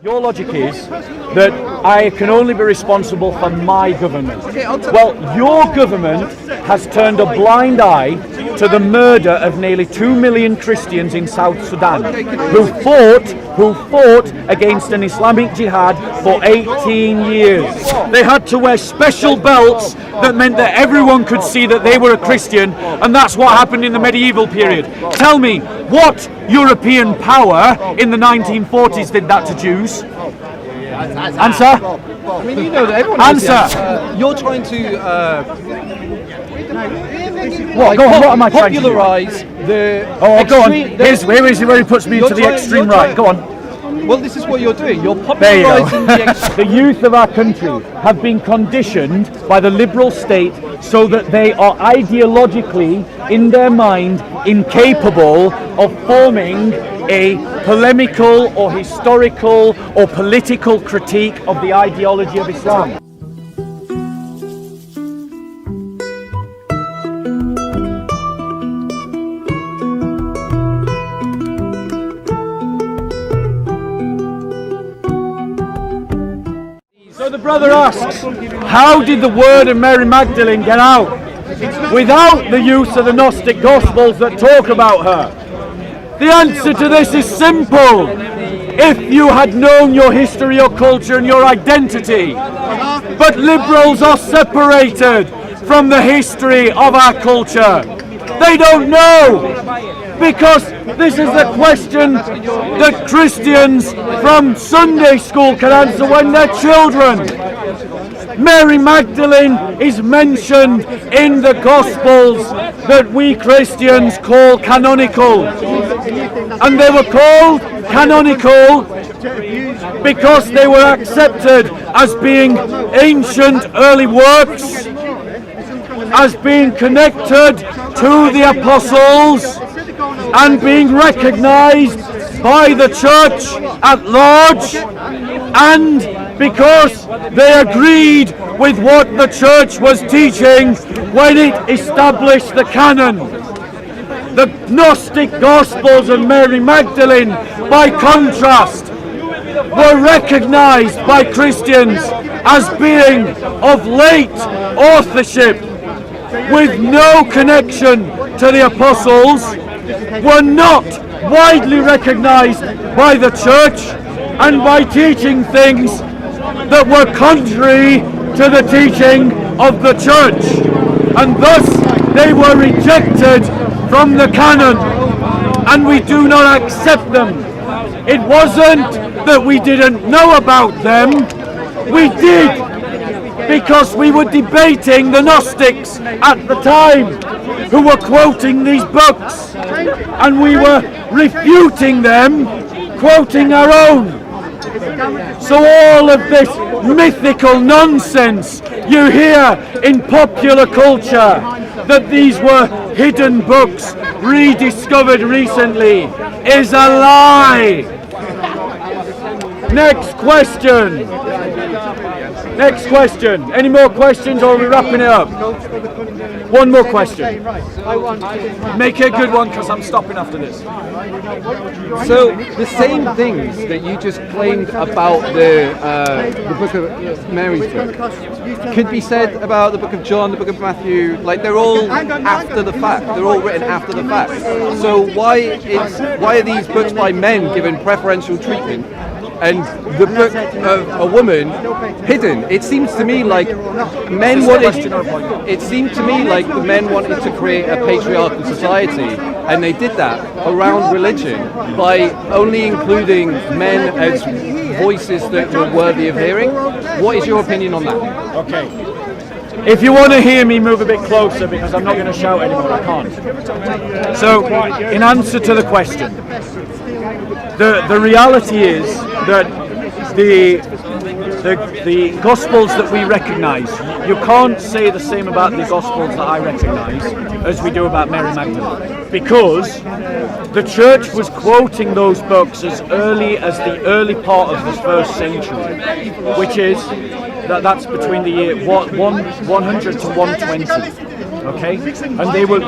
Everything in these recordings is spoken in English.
Your logic is that I can only be responsible for my government. Well, your government has turned a blind eye to the murder of nearly 2 million Christians in South Sudan, who fought against an Islamic jihad for 18 years. They had to wear special belts that meant that everyone could see that they were a Christian, and that's what happened in the medieval period. Tell me, what European power in the 1940s did that to Jews? Answer? I mean, you know that everyone Answer! You're trying to What? Go on, what am I trying to do? popularise the... Oh, go on. Here is where he puts me into the extreme right. Go on. Well, this is what you're doing. You're There you go. popularising The youth of our country have been conditioned by the liberal state so that they are ideologically, in their mind, incapable of forming a polemical or historical or political critique of the ideology of Islam. So the brother asks, how did the word of Mary Magdalene get out without the use of the Gnostic Gospels that talk about her? The answer to this is simple. If you had known your history, your culture and your identity. But liberals are separated from the history of our culture. They don't know, because this is the question that Christians from Sunday school can answer when they're children. Mary Magdalene is mentioned in the Gospels that we Christians call canonical. And they were called canonical because they were accepted as being ancient early works, as being connected to the apostles, and being recognized by the church at large, and because they agreed with what the church was teaching when it established the canon. The Gnostic Gospels of Mary Magdalene, by contrast, were recognized by Christians as being of late authorship, with no connection to the apostles, were not widely recognized by the church, and by teaching things that were contrary to the teaching of the church, and thus they were rejected from the canon, and we do not accept them. It wasn't that we didn't know about them, we did, because we were debating the Gnostics at the time who were quoting these books, and we were refuting them, quoting our own. So all of this mythical nonsense you hear in popular culture, that these were hidden books rediscovered recently, is a lie. Next question. Next question. Any more questions, or are we wrapping it up? One more question. Make it a good one, because I'm stopping after this. So the same things that you just claimed about the book of Mary's book could be said about the book of John, the book of Matthew. Like, they're all after the fact. They're all written after the fact. So why are these books by men given preferential treatment, and the book of a woman hidden? It seems to me like men wanted. It seemed to me like the men wanted to create a patriarchal society, and they did that around religion by only including men as voices that were worthy of hearing. What is your opinion on that? Okay. If you want to hear me, move a bit closer, because I'm not going to shout anymore. I can't. So, in answer to the question, the reality is that the Gospels that we recognise, you can't say the same about the Gospels that I recognise as we do about Mary Magdalene, because the church was quoting those books as early as the early part of the first century, which is that's between the year 100 to 120. Okay, and they were.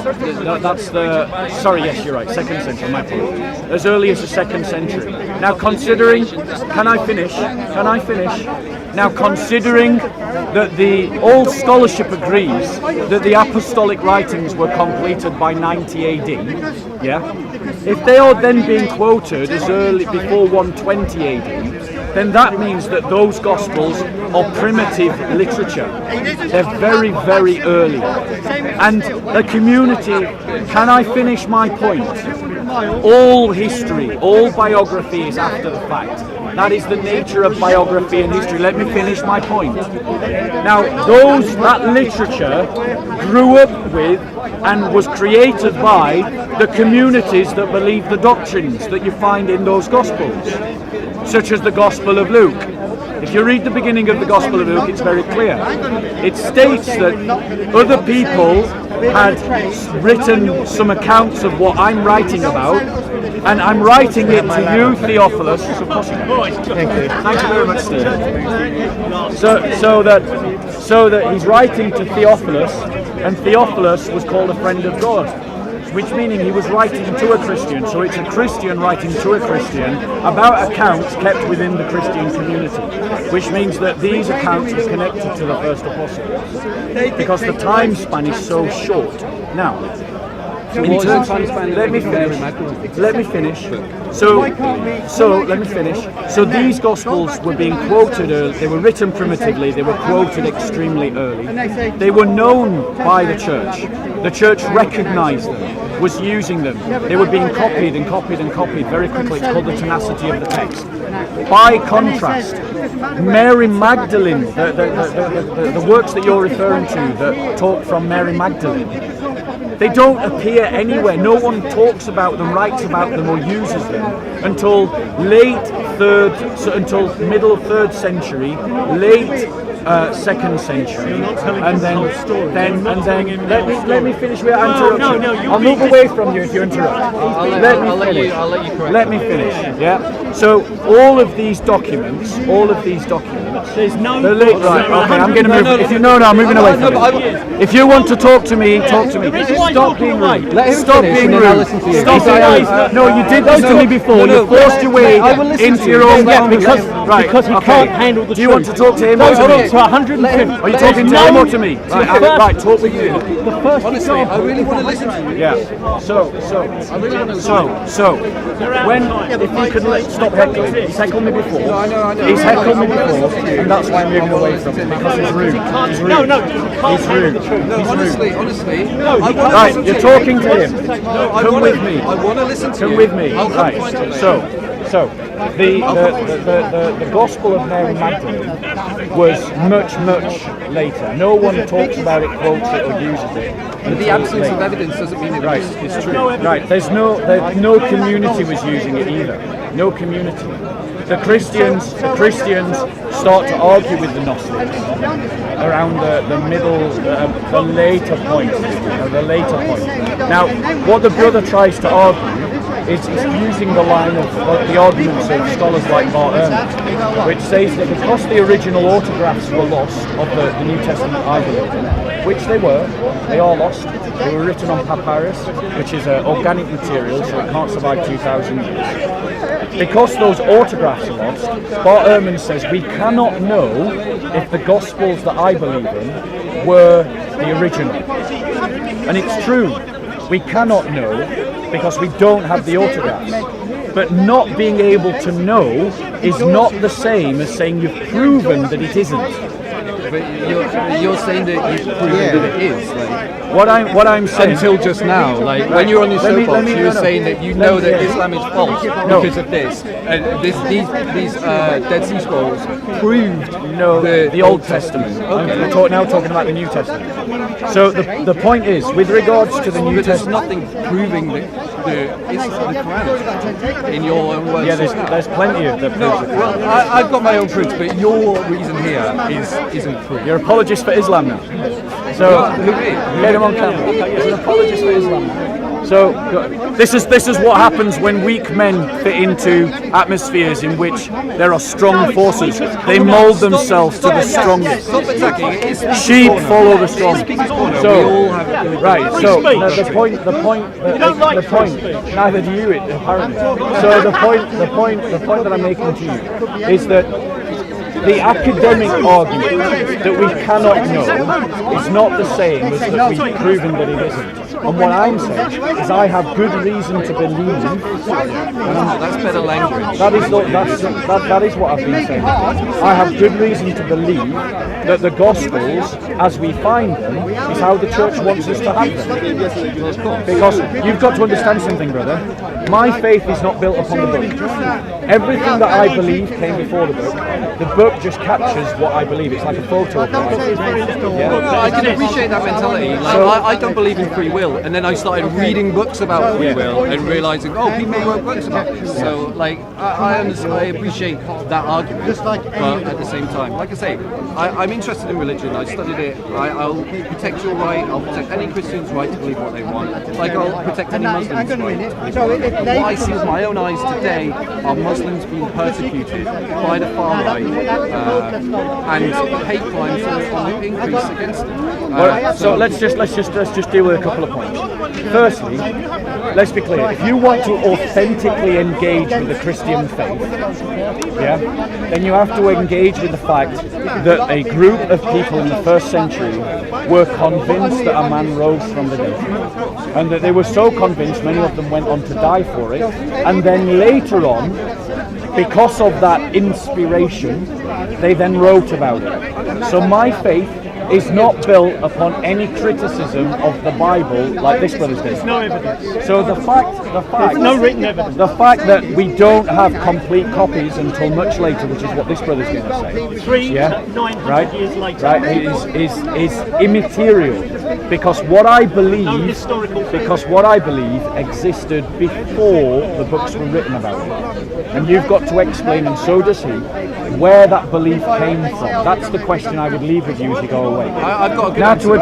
That's the. Sorry, yes, you're right. 2nd century. My fault. As early as the 2nd century. Now, considering, can I finish? Can I finish? Now, considering that all scholarship agrees that the apostolic writings were completed by 90 AD, yeah. If they are then being quoted as early before 120 AD, then that means that those Gospels are primitive literature. They're very, very early. And the community, can I finish my point? All history, all biography is after the fact. That is the nature of biography and history. Let me finish my point. Now, that literature grew up with and was created by the communities that believe the doctrines that you find in those Gospels, such as the Gospel of Luke. If you read the beginning of the Gospel of Luke, it's very clear. It states that other people had written some accounts of what I'm writing about, and I'm writing it to you, Theophilus. Thank you. Thank you very much, Steve. So that he's writing to Theophilus, and Theophilus was called a friend of God, which meaning he was writing to a Christian. So it's a Christian writing to a Christian about accounts kept within the Christian community, which means that these accounts are connected to the first apostles because the time span is so short. Now, let me finish. So let me finish. So these Gospels were being quoted early. They were written primitively. They were quoted extremely early. They were known by the church. The church recognized them, was using them. They were being copied and copied and copied very quickly. It's called the tenacity of the text. By contrast, Mary Magdalene, the works that you're referring to that talk from Mary Magdalene, they don't appear anywhere. No one talks about them, writes about them, or uses them until until middle 3rd century, late 2nd century, and then let me finish with interruption. I'll move away from you if you interrupt. Let me finish. Let me finish. Yeah. So all of these documents. There's no. Right. Okay. I'm going to move. If you know, I'm moving away from it. If you want to talk to me, talk to me. Stop being rude. Stop being rude. Stop being. No, you did this to me before. You forced your way into your own. Because he can't handle the truth. Do you want to talk to him or to me? 150. Are you talking to him or to me? Right, talk with you. Honestly, I really want to listen to you. Yeah. So, when, if you could stop heckling, he's heckled me before. No, I know. He's heckled me before, and that's why I'm moving away from him, because he's rude. He's rude. He's rude. No, honestly. Right, you're talking to him. Come with me. I want to listen to you. Come with me. Right. So the Gospel of Mary Magdalene was much later. No one talks about it, quotes it, or uses it. But the absence of evidence doesn't mean it's true. Right. There's no community was using it either. No community. The Christians start to argue with the Gnostics around the later point. Now, what the brother tries to argue is using the line of the arguments of scholars like Bart Ehrman, which says that because the original autographs were lost of the New Testament, I believe, which they are lost. They were written on papyrus, which is organic material, so it can't survive 2,000 years. Because those autographs are lost, Bart Ehrman says we cannot know if the Gospels that I believe in were the original. And it's true, we cannot know because we don't have the autographs. But not being able to know is not the same as saying you've proven that it isn't. But you're saying that you've proven that it is. What I'm saying until just now, when you're on your soapbox, you were saying that you know that Islam is false because of this, and these Dead Sea Scrolls proved the Old Testament. Okay. We're now talking about the New Testament. So the point is, with regards to the New Testament, there's nothing proving the Quran in your own words. Yeah, there's plenty of the proofs. Well, I've got my own proofs, but your reason here isn't proof. You're an apologist for Islam now. So get him on camera. Okay, you're an apologist for Islam now. So this is what happens when weak men fit into atmospheres in which there are strong forces. They mould themselves to the strongest. Sheep follow the strong. So right. So the point. Neither do you, apparently. So the point that I'm making to you is that the academic argument that we cannot know is not the same as that we've proven that it isn't. And what I'm saying is I have good reason to believe. That's better language. That is what I've been saying. I have good reason to believe that the Gospels, as we find them, is how the church wants us to have them. Because you've got to understand something, brother. My faith is not built upon the book. Everything that I believe came before the book. The book just captures what I believe. It's like a photo of what I believe. Yeah. I can appreciate that mentality. Like, I don't believe in free will, and then I started reading books about free will and realizing, oh, people wrote books about this. So, like, I understand, I appreciate that argument, but at the same time, like I say, I'm interested in religion. I studied it. I'll protect your right. I'll protect any Christian's right to believe what they want. Like, I'll protect any Muslim's right to believe what they want. What I see with my own eyes today are Muslims being persecuted by the far right, and hate crimes on the increase against them. So let's just deal with a couple of points. Firstly, let's be clear. If you want to authentically engage with the Christian faith, then you have to engage with the fact that a group of people in the first century were convinced that a man rose from the dead, and that they were so convinced, many of them went on to die for it, and then later on, because of that inspiration, they then wrote about it. So my faith is not built upon any criticism of the Bible like this brother's did. There's no evidence. So the fact, no written evidence. The fact that we don't have complete copies until much later, which is what this brother's going to say, 900 years later, right, is immaterial, because what I believe existed before the books were written about it, and you've got to explain, and so does he, where that belief came from. That's the question I would leave with you as you go away. I've got a good answer.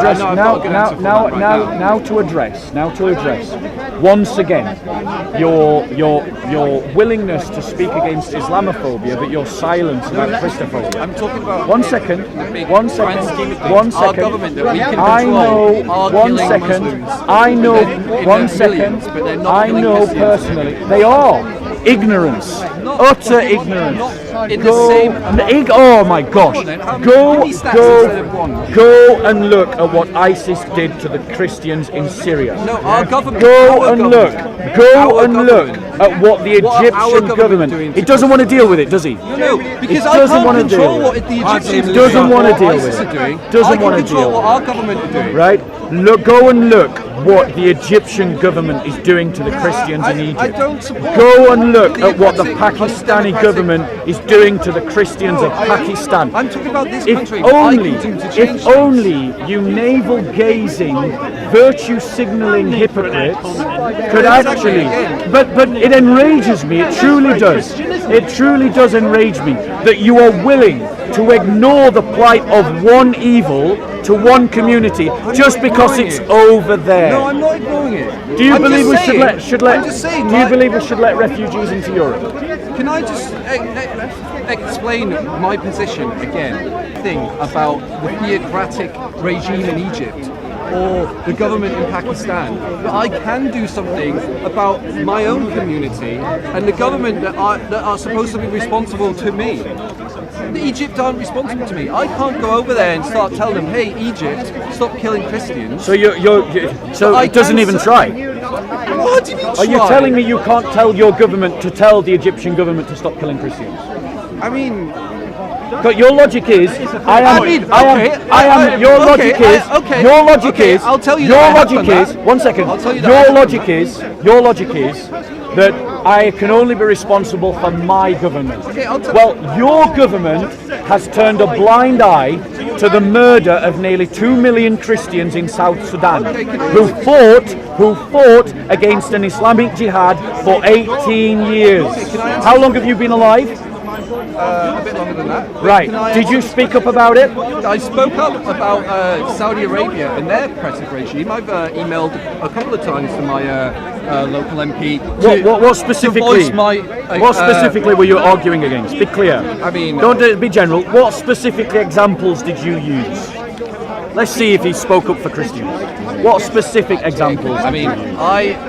Now to address once again your willingness to speak against Islamophobia, but your silence about Christophobia. I'm talking about one second. Our government that we can control I know. are One killing second. Muslims. I know. In One their second. millions, but they're not I killing know Christians. personally. They are. Ignorance, utter ignorance. Oh my gosh! Go and look at what ISIS did to the Christians in Syria. No, our government. Go and look at what the Egyptian government. It doesn't want to deal with it, does he? No, because I can't control what the Egyptians doesn't want to deal with ISIS it. are doing. Doesn't I want can to deal control what with our government are doing. Right? Go and look what the Egyptian government is doing to the Christians in Egypt. I don't support Go and look at what the Pakistani government is doing to the Christians of Pakistan. I'm talking about this If country. only you navel-gazing, virtue-signalling hypocrites could actually... But it enrages me, it truly does. It truly does enrage me that you are willing to ignore the plight of one evil to one community just because it's over there. No, I'm not ignoring it. Do you believe we should let? I'm just saying, do you believe we should let refugees into Europe? Can I just explain my position again? Thing about the theocratic regime in Egypt or the government in Pakistan. But I can do something about my own community and the government that are supposed to be responsible to me. The Egypt aren't responsible to me. I can't go over there and start telling them, "Hey, Egypt, stop killing Christians." So so it doesn't even try. What do you mean? Are you telling me you can't tell your government to tell the Egyptian government to stop killing Christians? I mean, but your logic is, your logic is, I'll tell you. Your logic is, one second. I'll tell you your logic is that I can only be responsible for my government. Well, your government has turned a blind eye to the murder of nearly 2 million Christians in South Sudan, who fought against an Islamic jihad for 18 years. How long have you been alive? a bit longer than that. Right. Can I Did you answer- speak up about it? I spoke up about Saudi Arabia and their oppressive regime. I've emailed a couple of times to my local MP. What specifically? To voice my, what specifically were you arguing against? Be clear. I mean, Don't be general. What specific examples did you use? Let's see if he spoke up for Christians. What specific examples? I mean,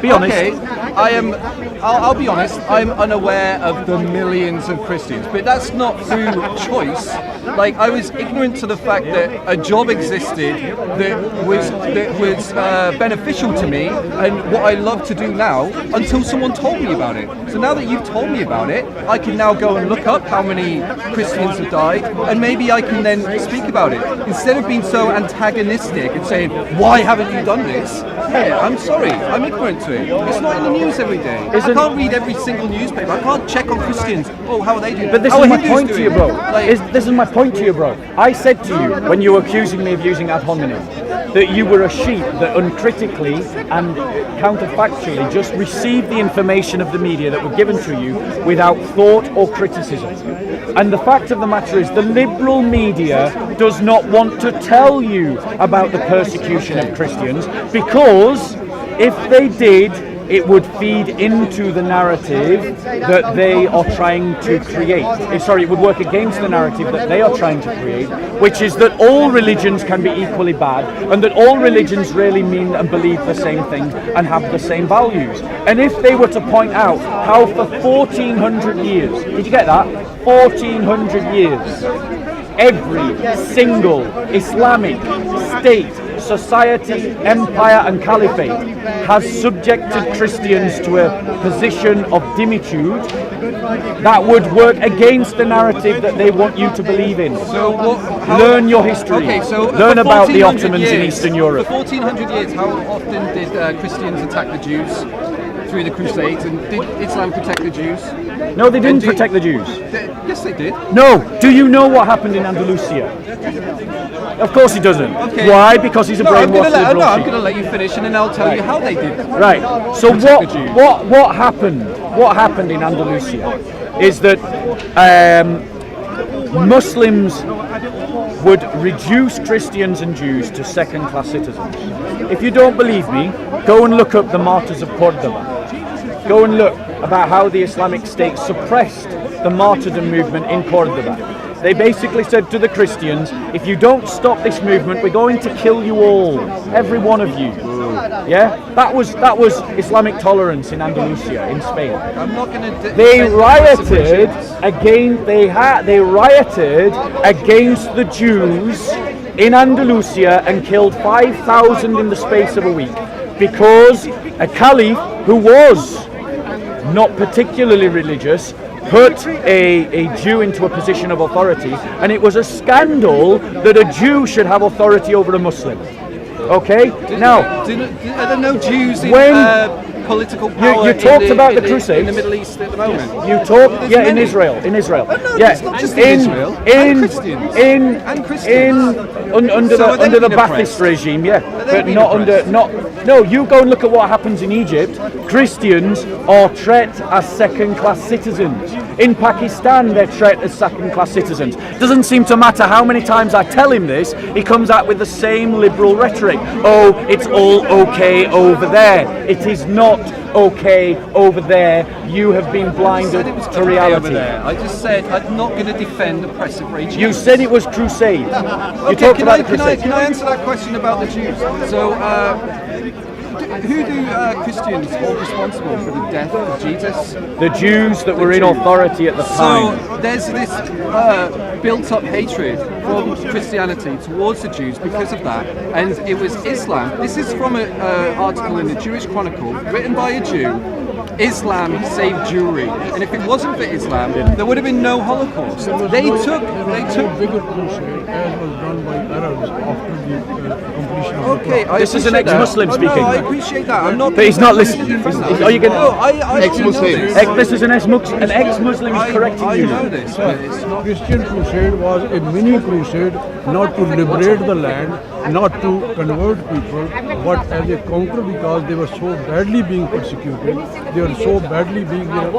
Be honest. Okay, I am. I'll be honest. I'm unaware of the millions of Christians, but that's not through choice. Like, I was ignorant to the fact that a job existed that was beneficial to me and what I love to do now until someone told me about it. So now that you've told me about it, I can now go and look up how many Christians have died, and maybe I can then speak about it instead of being so antagonistic and saying, "Why haven't you done this?" Yeah, I'm sorry, I'm ignorant to it. It's not in the news every day. I can't read every single newspaper. I can't check on Christians. Oh, how are they doing? But this How is are my Hindus point to you, doing? bro. Like, This is my point to you, bro. I said to you when you were accusing me of using ad hominem that you were a sheep that uncritically and counterfactually just received the information of the media that were given to you without thought or criticism. And the fact of the matter is the liberal media does not want to tell you about the persecution of Christians, because if they did, it would feed into the narrative that they are trying to create. Sorry, it would work against the narrative that they are trying to create, which is that all religions can be equally bad, and that all religions really mean and believe the same thing and have the same values. And if they were to point out how for 1400 years, did you get that? 1400 years, every single Islamic state, society, empire and caliphate has subjected Christians to a position of dimitude, that would work against the narrative that they want you to believe in. Learn your history. Okay, so learn for about the 1400 Ottomans in years, Eastern Europe. For 1400 years, how often did Christians attack the Jews through the Crusades, and did Islam protect the Jews? No, they didn't protect the Jews. Yes, they did. No. Do you know what happened in Andalusia? Of course he doesn't. Okay. Why? Because he's a brainwashed liberal I'm sheep. going to let you finish, and then I'll tell you how they did. Right. So Protect the Jews. what happened? What happened in Andalusia is that Muslims would reduce Christians and Jews to second-class citizens. If you don't believe me, go and look up the martyrs of Cordoba. Go and look about how the Islamic State suppressed the martyrdom movement in Cordoba. They basically said to the Christians, if you don't stop this movement, we're going to kill you all, every one of you. Yeah, that was Islamic tolerance in Andalusia, in Spain. I'm not going to. They rioted against. They rioted against the Jews in Andalusia and killed 5,000 in the space of a week because a caliph who was not particularly religious put a Jew into a position of authority, and it was a scandal that a Jew should have authority over a Muslim. Okay? Now, are there no Jews in political power you talked about the Crusades in the Middle East at the moment? You talk, There's yeah, in many. Israel, No, yeah, it's not just in Israel. And Christians. And Christians. Under So are they the being Ba'athist oppressed? regime, yeah, they but being not oppressed? No, you go and look at what happens in Egypt. Christians are treated as second-class citizens. In Pakistan, they're treated as second-class citizens. Doesn't seem to matter how many times I tell him this, he comes out with the same liberal rhetoric. Oh, it's all okay over there. It is not okay over there. You have been blinded It was to okay reality. over there. I just said I'm not going to defend oppressive regimes. You said it was crusade. You Okay, talked can about I, the can, I, crusade. can I answer that question about the Jews? So, who do Christians hold responsible for the death of Jesus? The Jews that were in authority at the time. So there's this built-up hatred from Christianity towards the Jews because of that, and it was Islam. This is from an article in the Jewish Chronicle written by a Jew. Islam saved Jewry, and if it wasn't for Islam, there would have been no Holocaust. They took. bigger crusade as was done by Arabs after the completion of Okay, the I This is an appreciate that. ex-Muslim Oh, speaking. No, I appreciate that. I'm not. But he's not listening. Are you going No, I Ex-Muslim. This is an ex-Muslim is correcting I you. know this, but it's not. Christian crusade was a mini crusade, not to liberate the land, not to convert people, but as a counter because they were so badly being persecuted, they were so badly being their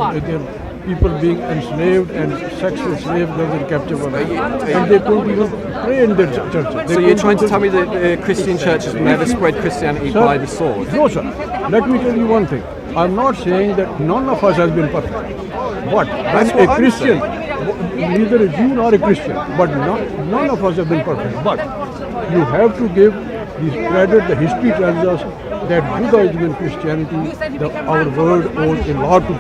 people being enslaved and sexual slaves that were captured for life. And they couldn't even pray in their churches. So you're trying to tell me that the Christian churches never spread Christianity Sir, by the sword? No, sir. Let me tell you one thing. I'm not saying that none of us has been perfect. But as what a I'm Christian, neither a Jew nor a Christian, but none of us have been perfect. But you have to give this credit. The history tells us that Judaism and Christianity, our world owes a lot to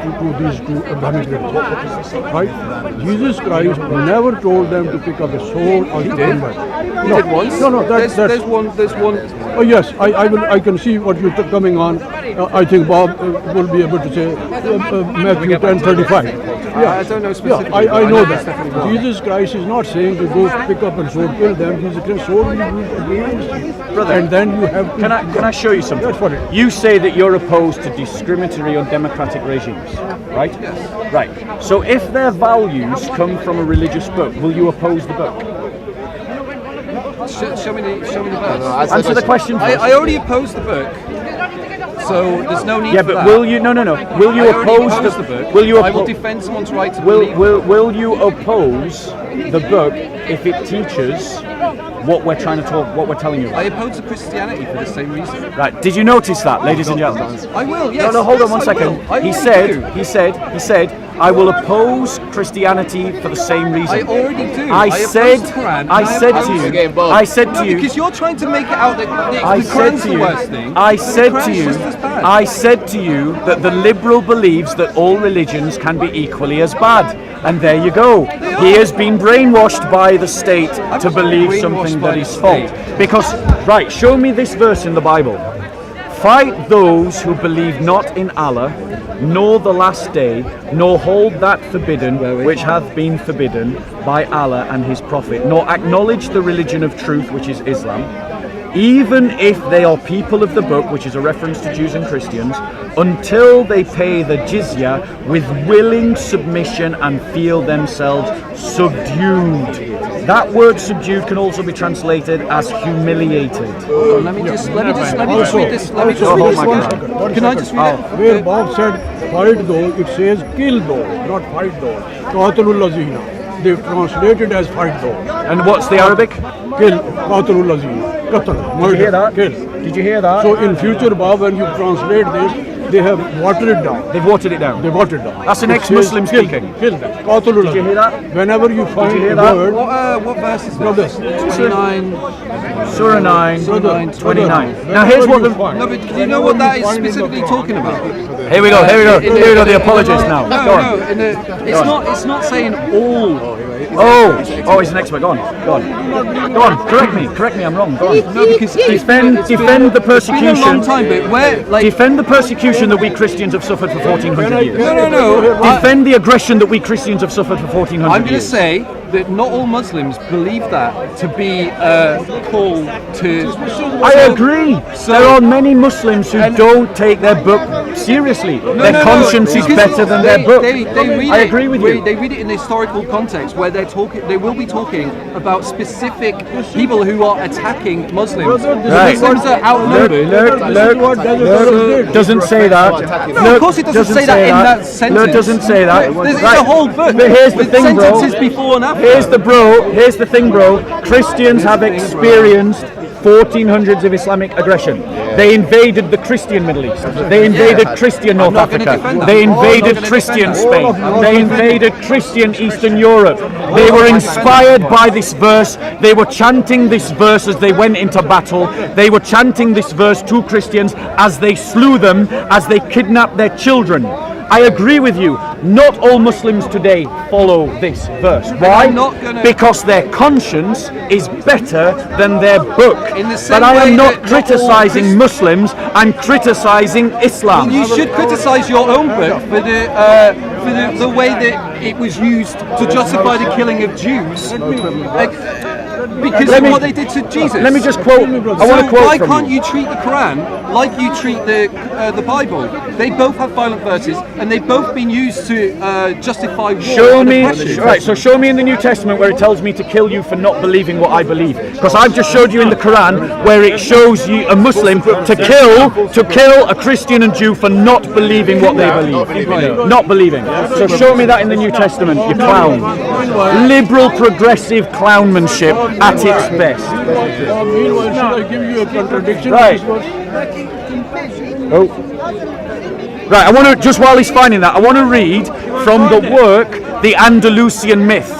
these two Abrahamic religions. Right? Jesus Christ never told them to pick up a sword or to combat. He did once. No, There's one. Oh yes, I can see what you're coming on. I think Bob will be able to say Matthew 10:35. I don't know specifically. I know that's that. definitely wrong. Jesus Christ is not saying to go pick up and sword, kill them. Jesus Christ, sword will be used against you. Brother, and then you have to... Can I show you something? That's what it is. You say that you're opposed to discriminatory undemocratic regimes, right? Yes. Right. So if their values come from a religious book, will you oppose the book? Show me the verse. Answer the question first. I already opposed the book, so there's no need Yeah, for but that. will you? No. Will you I already oppose opposed the book. Will you? I will defend someone's right to Will believe. will you oppose the book if it teaches what we're trying to talk, what we're telling you I about? oppose Christianity for the same reason. Right? Did you notice that, ladies and gentlemen? I will. Yes. No, hold on yes, one I second. will. I He already do. said, I will oppose Christianity for the same reason. I already do. I oppose said, the Quran, I and said oppose to you, it. I said No, to you, because you're trying to make it out that I the said Quran's to the you, worst thing. I and said the to Quran's you, just as bad. I said to you that the liberal believes that all religions can be equally as bad. And there you go. He has been brainwashed by the state to believe brainwashed something by that the is false. state. Because, right, show me this verse in the Bible. Fight those who believe not in Allah, nor the last day, nor hold that forbidden which hath been forbidden by Allah and his Prophet, nor acknowledge the religion of truth, which is Islam, even if they are people of the book, which is a reference to Jews and Christians, until they pay the jizya with willing submission and feel themselves subdued. That word subdued can also be translated as humiliated. Let me just read this. Let me just read this. Can I just read it? Where Bob said fight those, it says kill those, not fight those. Qatilul lazina. They translated as fight those. And what's the Arabic? Kill, qatilul lazina. Qatl, murder, Did you hear that? kill. Did you hear that? So in future, Bob, when you translate this, they have watered it down. They've watered it down. They watered it down. That's an It ex-Muslim says kill, speaking. Kill them. Qatilul Did you hear lazina. that? Whenever you find hear a that? word, What verse is Brother. this? 29. Surah 9, Brother, 29. brother, Now here's what whenever the... you find- No, but do you know what that is Find in the specifically Quran. talking about? Here we go, the apologists now. No, Go on. no. It's not saying all. Oh, he's an expert. Go on. Correct me. I'm wrong. Go on. No, because Defend the It's been a persecution. long time, but where like Defend the persecution that we Christians have suffered for 1400 years. no. Defend the aggression that we Christians have suffered for 1400 I'm going to years. say that not all Muslims believe that to be a call to. I agree. There are many Muslims who don't take their book seriously. Their conscience is because better than their book. They read I agree with you. They read it in the historical context where they're talking. They will be talking about specific people who are attacking Muslims. Right. Muslims are outnumbered. Look, doesn't say that. No, of course it doesn't say that in that sentence. Look, doesn't say that. There's Right. a whole book But here's the with thing, bro. sentences before and after. Here's the thing, bro. Christians have experienced 1400s of Islamic aggression. They invaded the Christian Middle East. They invaded Christian North not gonna Africa. defend that. They I'm not invaded gonna Christian defend that. Spain. They invaded Christian Eastern Europe. They were inspired by this verse. They were chanting this verse as they went into battle. They were chanting this verse to Christians as they slew them, as they kidnapped their children. I agree with you. Not all Muslims today follow this verse. Why? I'm not gonna- Because their conscience is better than their book. In the same But I way am not that not all criticizing Muslims, I'm criticizing Islam. You should criticise your own book for the way that it was used to justify the killing of Jews. Because Let of me- what they did to Jesus. Let me just quote. I want to So quote why from can't you. you treat the Quran like you treat the Bible? They both have violent verses, and they've both been used to justify war Show and me, oppression. right? So show me in the New Testament where it tells me to kill you for not believing what I believe. Because I've just showed you in the Quran where it shows you a Muslim to kill a Christian and Jew for not believing what they believe. Not believing. So show me that in the New Testament, you clown. Liberal, progressive clownmanship at its best. Meanwhile, should I give you a contradiction? Right. Oh. Right, I want to, just while he's finding that, I want to read from the work, The Andalusian Myth,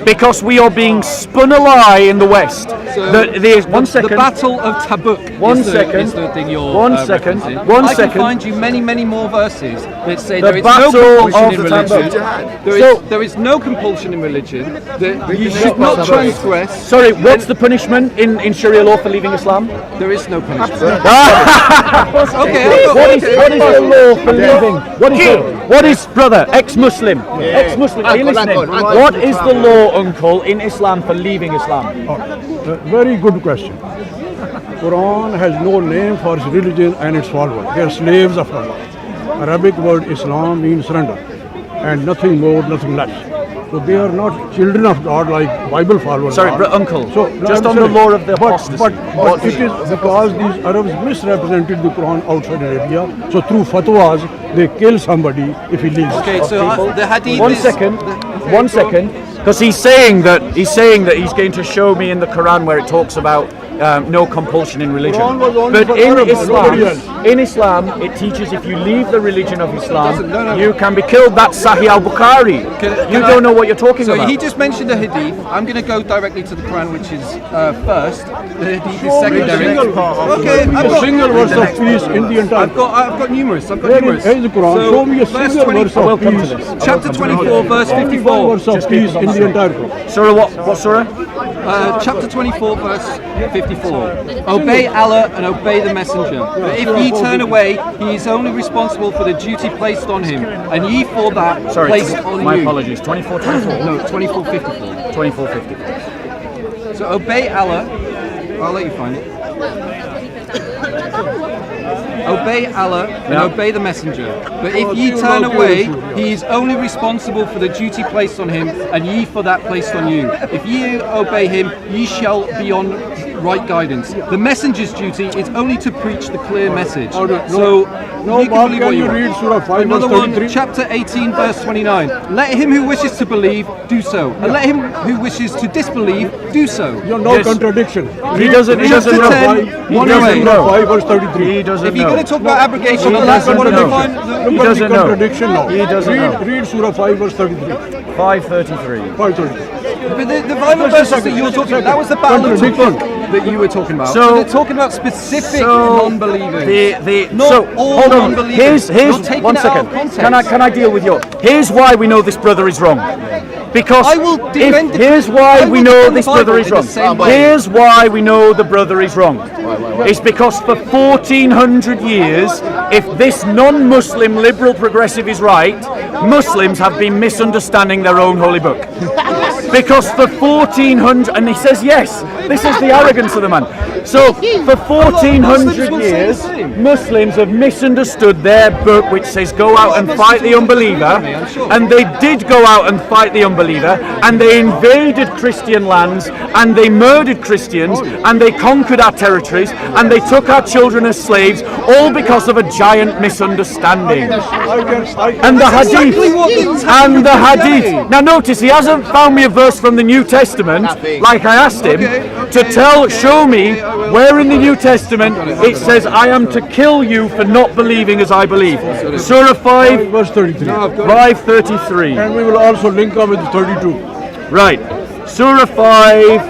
because we are being spun a lie in the West. One second. The Battle of Tabuk is the thing you're referencing. I can find you many, many more verses that say there is no compulsion in religion. There is no compulsion in religion. That you should not transgress. Sorry, what's the punishment in Sharia law for leaving Islam? There is no punishment. Okay, what is the law for leaving? What is brother, ex-Muslim? Ex-Muslim, are you listening? What is the law, uncle, in Islam for leaving Islam? Very good question. Quran has no name for its religion and its followers. They are slaves of Allah. Arabic word Islam means surrender, and nothing more, nothing less. So they are not children of God like Bible followers. Sorry, are. uncle, So just I'm on the saying, law of the but apostasy. it is because these Arabs misrepresented the Quran outside Arabia. So through fatwas, they kill somebody if he leaves. Okay, so the hadith One is... second, because he's saying that he's going to show me in the Quran where it talks about no compulsion in religion. Quran was only But for in Arabs, nobody else. Islam, it teaches if you leave the religion of Islam, No. you can be killed. That's Sahih al-Bukhari. You don't know what you're talking about. So he just mentioned the hadith. I'm going to go directly to the Quran, which is first. The hadith is secondary. Okay, A single verse of peace in the entire. I've got numerous. Where is the Quran? Show me a single verse I will of come to peace. this. Chapter 24, verse Only 54. one verse of peace in the entire Quran. Surah what surah? Chapter 24, verse 54. Obey Allah and obey the messenger. But if ye turn away, he is only responsible for the duty placed on him, and ye for that placed on my you. apologies. 24:24. No, 24:54. 24:54. So obey Allah. I'll let you find it. Obey Allah and obey the messenger. But if ye turn away, he is only responsible for the duty placed on him, and ye for that placed on you. If ye obey him, ye shall be on right guidance. The messenger's duty is only to preach the clear message. So you can believe what you read want. Surah 5 Another verse one, 33. chapter 18, verse 29. Let him who wishes to believe do so, and let him who wishes to disbelieve do so. You're no Yes. contradiction. He doesn't know. Chapter 10, He one doesn't away. know. 5 verse 33. He doesn't If you're know. going to talk about abrogation, He the last doesn't one know. to find He Look at doesn't the know. contradiction now. He doesn't know. Read Surah 5 verse 33. 5:33. 533. But the violent verses that you were talking about, that was the Battle of Tabuk that you were talking about. So they're talking about specific non-believers. Not all hold on. non-believers. Here's You're taking one it out second. of context. Can I deal with you? Here's why we know this brother is wrong. Because I will defend the- here's I why will we know defend the this brother Bible is in the wrong. same way. Here's why we know the brother is wrong. It's because for 1400 years, if this non-Muslim liberal progressive is right, Muslims have been misunderstanding their own holy book. Because for 1400, and he says yes, this is the arrogance of the man. So for 1400 years, Muslims have misunderstood their book, which says go out and fight the unbeliever, and they did go out and fight the unbeliever, and they invaded Christian lands, and they murdered Christians, and they conquered our territories, and they took our children as slaves, all because of a giant misunderstanding. And the hadith, Now notice, he hasn't found me a verse from the New Testament, like I asked him, to show me where in the New Testament it says, I am to kill you for not believing as I believe. Surah 5, Verse 33. 5:33. And we will also link up with 32. Right. Surah 5,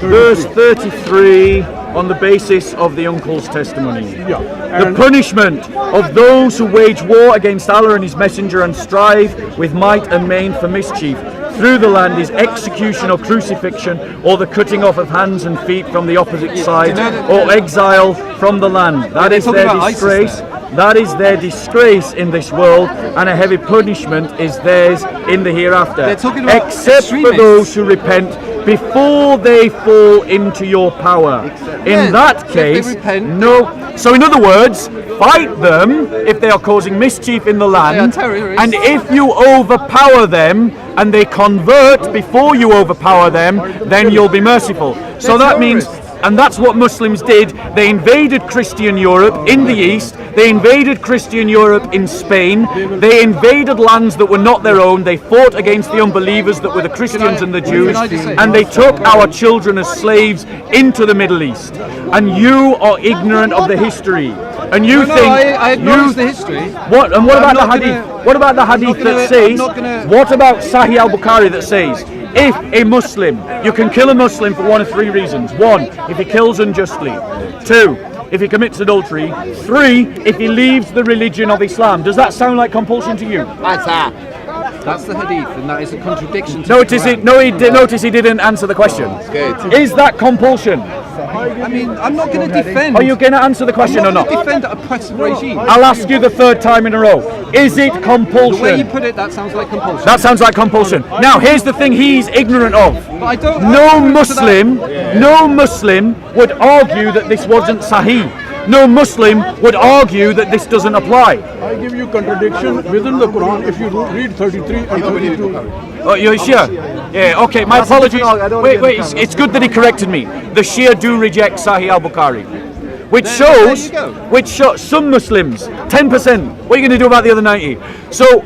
verse 33, on the basis of the uncle's testimony. Yeah. The And punishment of those who wage war against Allah and His Messenger and strive with might and main for mischief through the land is execution or crucifixion, or the cutting off of hands and feet from the opposite side, or exile from the land. That is their disgrace. That is their disgrace in this world, and a heavy punishment is theirs in the hereafter. They're talking about Except for extremists. those who repent, before they fall into your power. Yeah, In that if they case, repent. no. So in other words, fight them if they are causing mischief in the land, terrorists. and if you overpower them and they convert before you overpower them, then you'll be merciful. So that means, and that's what Muslims did. They invaded Christian Europe in the east. They invaded Christian Europe in Spain. They invaded lands that were not their own. They fought against the unbelievers that were the Christians and the Jews. And they took our children as slaves into the Middle East. And you are ignorant of the history. And you think I acknowledge the history. What? And what I'm about the not hadith? gonna- What about the I'm not hadith gonna- that says? I'm not gonna- What about Sahih al-Bukhari that says, if a Muslim, you can kill a Muslim for one of three reasons. One, if he kills unjustly. Two, if he commits adultery. Three, if he leaves the religion of Islam. Does that sound like compulsion to you? That's the hadith, and that is a contradiction to Notice the it. No, notice he didn't answer the question. Is that compulsion? I mean, I'm not going to defend. Are you going to answer the question or I'm not not? going to defend an oppressive regime. I'll ask you the third time in a row. Is it The way you compulsion? put it, that sounds like compulsion. That sounds like compulsion. Now, here's the thing he's ignorant of. But I don't. No Muslim would argue that this wasn't Sahih. No Muslim would argue that this doesn't apply. I give you contradiction within the Quran if you read 33 and 32. Oh, you're sure? Yeah, okay, my apologies. Wait, it's good that he corrected me. The Shia do reject Sahih al-Bukhari. Which shows some Muslims, 10%. What are you going to do about the other 90? So,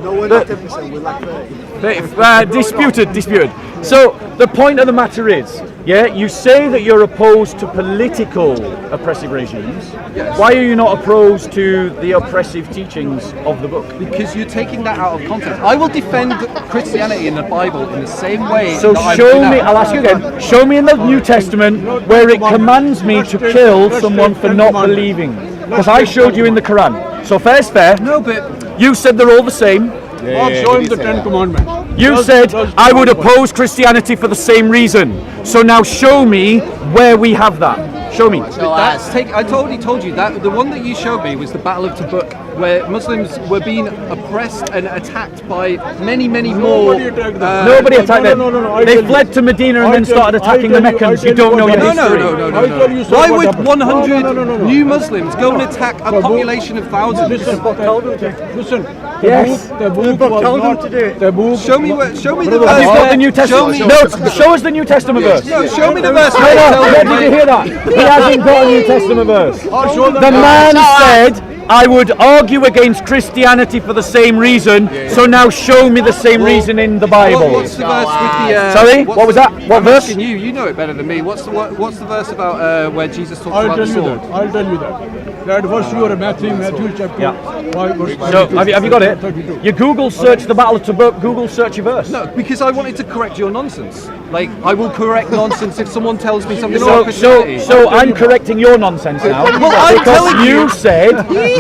disputed. So, the point of the matter is, you say that you're opposed to political oppressive regimes. Yes. Why are you not opposed to the oppressive teachings of the book? Because you're taking that out of context. I will defend Christianity in the Bible in the same way. So that show I'm me, I'll ask you again, show me in the New Testament where it commands me to kill someone for not believing. Because I showed you in the Quran. So fair's fair. No, but You said they're all the same. I'll show him the 10 commandments. You said I would oppose Christianity for the same reason. So now show me where we have that. Show me. I already told you that the one that you showed me was the Battle of Tabuk, where Muslims were being oppressed and attacked by many more. Nobody attacked them. Nobody attacked them. No, They fled to Medina and then started attacking the Meccans. You don't know your history. No. I'll tell you Why what would happened. 100 No. new Muslims go and attack a population of thousands? Listen. Yes. Tabuk was not. Tabuk. Show me the Have you verse. got the New Testament? Show me- No, show us the New Testament verse. No, show me the verse. No, where did you hear that? He hasn't got a New Testament verse. The man said, I would argue against Christianity for the same reason, so now show me the same reason in the Bible. What's the verse with the? Sorry, what was that? What I'm verse? asking you know it better than me. What's the verse about where Jesus talks I'll about tell the you sword? that. I'll tell you that. That verse you are Matthew chapter 5 verse 5. So, have you got it? 32. You Google search the Battle of Tabuk, Google search your verse. No, because I wanted to correct your nonsense. Like, I will correct nonsense if someone tells me something about Christianity. So I'm correcting your nonsense now. Well, I'm telling because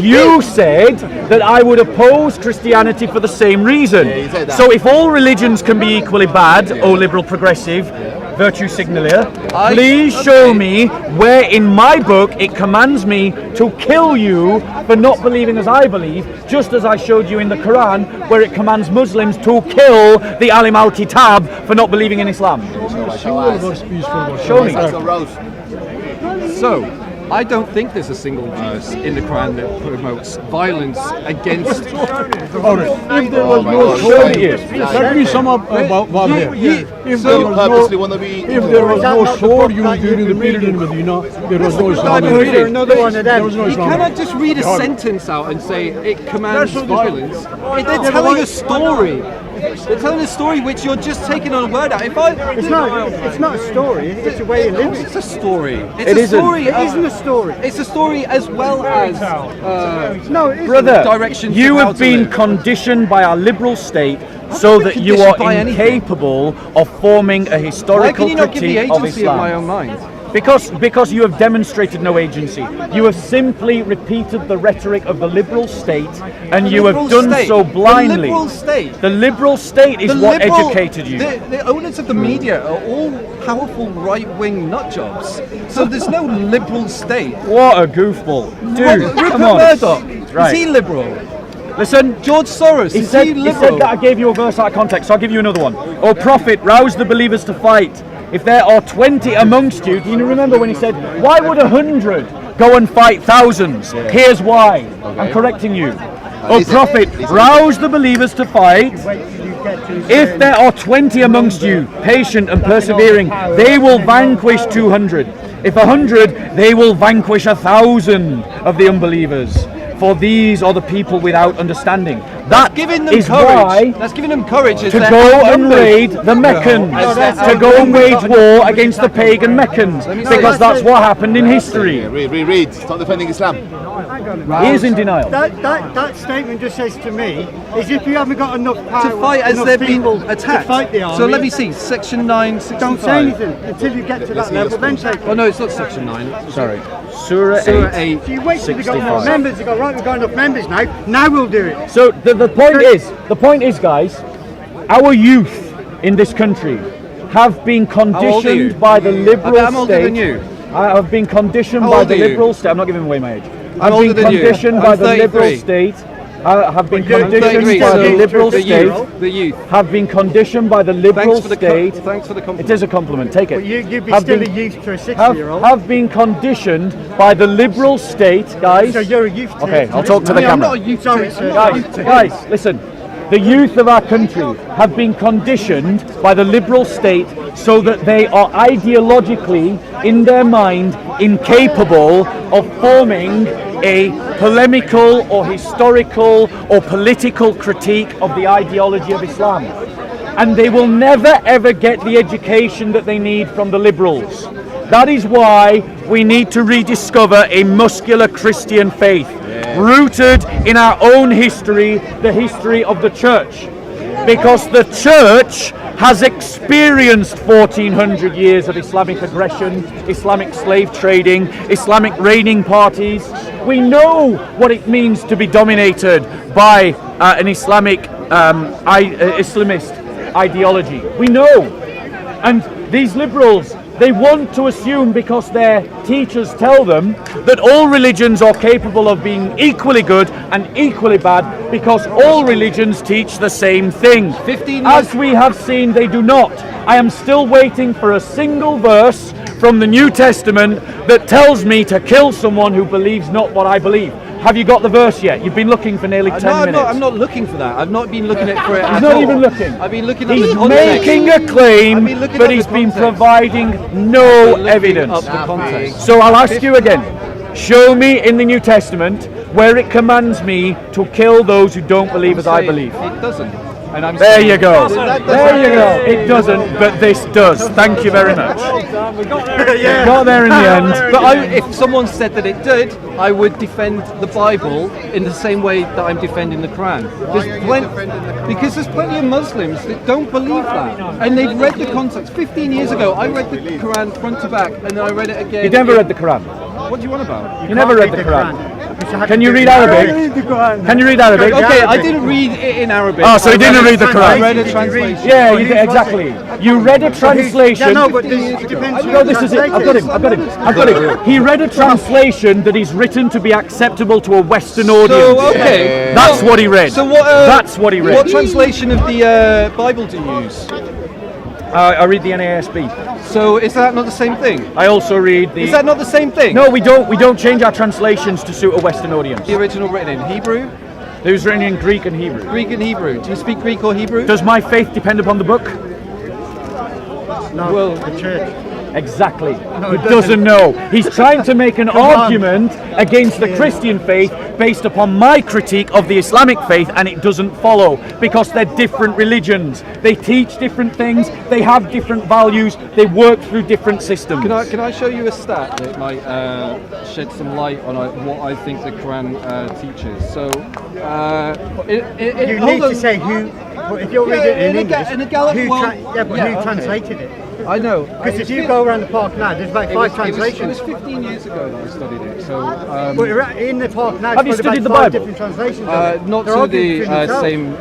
you said that I would oppose Christianity for the same reason. So if all religions can be equally bad, or liberal progressive, virtue signalia, please show me where in my book it commands me to kill you for not believing as I believe, just as I showed you in the Quran where it commands Muslims to kill the Alim al-Kitab for not believing in Islam. Single verse, peaceful verse. Show me. So, I don't think there's a single verse in the Quran that promotes violence against. All right. If there was no sword, let me sum up about there. If there was no sword used during the period in Medina, there was no Islam. I'm reading another one of them. There was no You Islam. cannot just read a sentence out and say it commands violence. They're telling a story. They're telling a story which you're just taking on a word out. It's not a story. It's a way of living. It's a story. It It's a isn't. story. It isn't a story. It's a story as well as No, it isn't. Brother, directions you of how have to been live. conditioned by our liberal state so that you conditioned are by anything. incapable of forming a Why historical can you not give me critique of agency of my Islam. own mind? Because you have demonstrated no agency. You have simply repeated the rhetoric of the liberal state, and you have Liberal done state. so blindly. The liberal state. The liberal state is The what liberal- educated you. The owners of the media are all powerful right-wing nutjobs. So there's no liberal state. What a goofball. Dude, Rupert come on. Murdoch, Right. is he liberal? Listen, George Soros, He is said, he he liberal? said that I gave you a verse out of context, so I'll give you another one. O Prophet, rouse the believers to fight. if there are 20 amongst you, do you remember when he said, why would 100 go and fight thousands? Here's why. I'm correcting you. O Prophet, rouse the believers to fight. If there are 20 amongst you, patient and persevering, they will vanquish 200. If 100, they will vanquish 1,000 of the unbelievers. For these are the people without understanding. That giving them is courage. why That's giving them courage. to go and raid the Meccans, to go and wage war against the pagan Meccans, because that's what happened in history. Read. Stop defending Islam. He is in denial. That statement just says to me is if you haven't got enough power to fight as enough they're being people attacked. to fight the army, So let me see, section 965. don't say anything until you get to that level, then take it. Oh no, it's not section 9. Sorry. Surah 8. So you wait till you've got 65. enough members to go, right, we've got enough members now we'll do it. So the point is, guys, our youth in this country have been old are you? conditioned by the liberal I'm older state. than you. I have been conditioned How by old the are you? liberal state. I'm not giving away my age. I'm I've older been than you. conditioned I'm by the 33. liberal state. Have been you're conditioned 33, by so the liberal the state. youth, the youth. Have been conditioned by the liberal Thanks for the state. thanks for the compliment. It is a compliment. Take it. But you'd be Have still been- a youth to a have, 60-year-old. have been conditioned by the liberal state, guys. So you're a youth to Okay, I'll talk to the I mean, I'm camera. not a youth Sorry, sir. Guys, listen. The youth of our country have been conditioned by the liberal state so that they are ideologically, in their mind, incapable of forming a polemical or historical or political critique of the ideology of Islam. And they will never ever get the education that they need from the liberals. That is why we need to rediscover a muscular Christian faith, rooted in our own history, the history of the church. Because the church has experienced 1400 years of Islamic aggression, Islamic slave trading, Islamic raiding parties. We know what it means to be dominated by an Islamic Islamist ideology. We know. And these liberals, they want to assume, because their teachers tell them, that all religions are capable of being equally good and equally bad, because all religions teach the same thing. 15 As we have seen, they do not. I am still waiting for a single verse from the New Testament that tells me to kill someone who believes not what I believe. Have you got the verse yet? You've been looking for nearly 10 minutes. I'm not looking for that. I've not been looking for it. He's not even looking. I've been looking at He's the context. making a claim, I've been looking but at he's the been context. providing no Looking evidence. up the context. So I'll ask you again. Show me in the New Testament where it commands me to kill those who don't believe as I Saying believe. It doesn't. And I'm There saying you go. that There you go. doesn't- It doesn't, but this does. Thank you very much. Got there in the end. But if someone said that it did, I would defend the Bible in the same way that I'm defending the Quran. Because there's plenty of Muslims that don't believe that, and they've read the context. 15 years ago, I read the Quran front to back, and I read it again. You never read the Quran. What do you want about? You never read the Quran. Can you read Arabic? Can you read Arabic? Okay, I didn't read it in Arabic. Oh, so you didn't read the I Quran? read a translation. Yeah, you did, exactly. You read a translation. No, but it depends. No, this is it. I've got him. He read a translation that is written to be acceptable to a Western audience. So, okay. That's what he read. So what? That's what he read. What translation of the Bible do you use? I read the NASB. So is that not the same thing? I also read the. Is that not the same thing? No, we don't. We don't change our translations to suit a Western audience. The original written in Hebrew, It was written in Greek and Hebrew. Greek and Hebrew. Do you speak Greek or Hebrew? Does my faith depend upon the book? No, Well, the church. Exactly. He doesn't know. He's trying to make an argument against the Christian faith based upon my critique of the Islamic faith, and it doesn't follow because they're different religions. They teach different things, they have different values, they work through different systems. Can I show you a stat that might shed some light on what I think the Quran teaches? So, You need to say who. Well, if you're reading it in English, in a Gallup, who well, who okay. translated it? I know. Because if you go go around the park now, there's about 5 translations. It was 15 years ago that I studied it. So But in the park now, Have you there's about studied the 5 Bible? different translations. of it. not They're to arguing the between themselves. same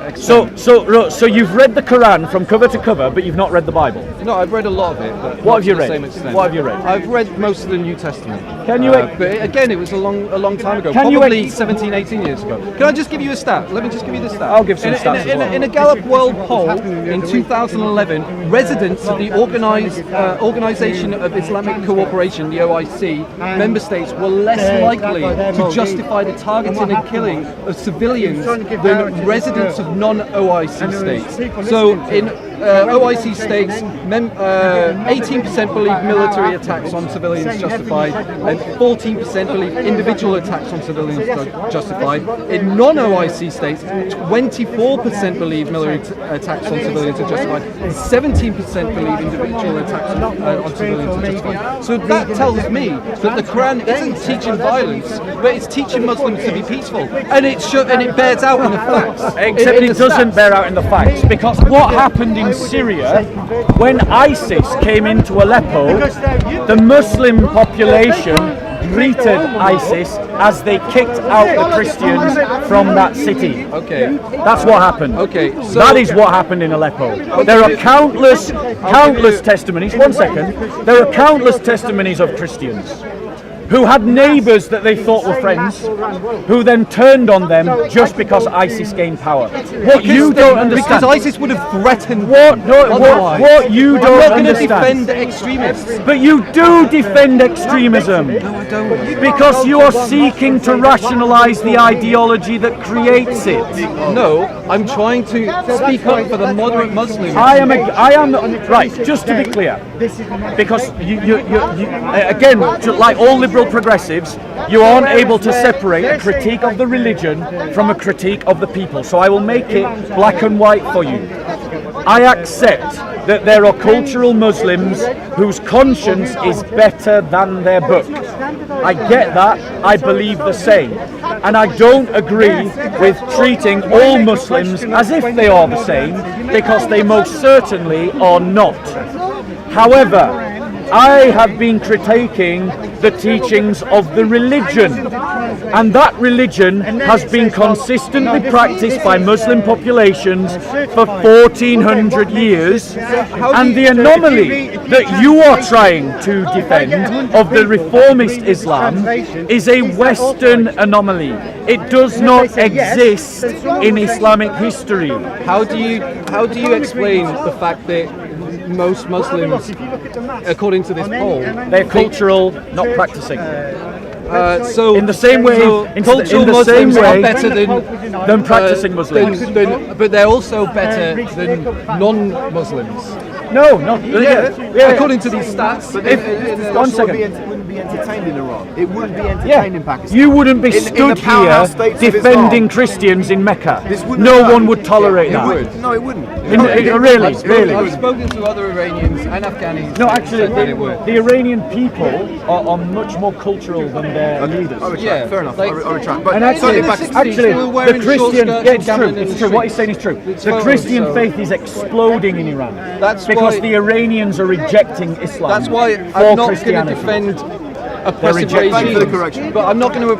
extent. So you've read the Quran from cover to cover, but you've not read the Bible. No, I've read a lot of it. But What not have you to the read? same extent. What have you read? I've read most of the New Testament. Can you? But again, it was a long time ago. Can you Probably 17, 18 years ago. Can I just give you a stat? Let me just give you the stat. I'll give some in, stats in, as well. in a Gallup World poll in 2011, residents of the Organization of Islamic Cooperation, the OIC, member states were less likely to justify the targeting and killing of civilians than residents of non-OIC states. So in OIC states, 18% believe military attacks on civilians justified, and 14% believe individual attacks on civilians justified. In non-OIC states, 24% believe military attacks on civilians are justified, and 17% believe individual attacks on civilians are justified. So that tells me that the Quran isn't teaching violence, but it's teaching Muslims to be peaceful, and it bears out in the facts. Except it doesn't bear out in the facts, because what happened in Syria when ISIS came into Aleppo, the Muslim population greeted ISIS as they kicked out the Christians from that city. Okay. That's what happened. Okay, so that is what happened in Aleppo. There are countless testimonies. One second. There are countless testimonies of Christians who had neighbours that they thought were friends, who then turned on them just because ISIS gained power. What you don't understand. Because ISIS would have threatened What you I'm don't not going to understand. defend extremists. But you do defend extremism. No, I don't. Because you are seeking to rationalise the ideology that creates it. No, I'm trying to speak up for the moderate Muslims. I am right. Just to be clear, because you again, like all liberal progressives, you aren't able to separate a critique of the religion from a critique of the people. So I will make it black and white for you. I accept that there are cultural Muslims whose conscience is better than their book. I get that. I believe the same. And I don't agree with treating all Muslims as if they are the same, because they most certainly are not. However, I have been critiquing the teachings of the religion, and that religion has been consistently practiced by Muslim populations for 1400 years, and the anomaly that you are trying to defend of the reformist Islam is a Western anomaly. It does not exist in Islamic history. How do you explain the fact that most Muslims, according to this poll, They're cultural, not practicing. so In the same way, cultural Muslims are better than practicing Muslims. but they're also better than non-Muslims. No, According to these stats. One second. It wouldn't be entertained in Iran. It wouldn't be entertained Yeah, in Pakistan. you wouldn't be In the stood powerhouse here states of defending Islam. Christians in Mecca. This wouldn't No happen. one would tolerate It that. would. No, it wouldn't. Really. I've spoken to other Iranians and Afghans. No, who actually, said that it would. the Iranian people are much more cultural than their leaders. I retract. Yeah, Fair enough. like- I retract. But And certainly actually, Pakistan. they were wearing the short Christian, skirts yeah, and it's true, gambling in it's the true. What he's streets. saying is true. It's The photos, Christian so- faith is exploding in Iran. That's because why- the Iranians are rejecting Islam. That's why for I'm not going to Christianity. defend oppressive rejecting- Thank you for the regimes. correction. But I'm not going to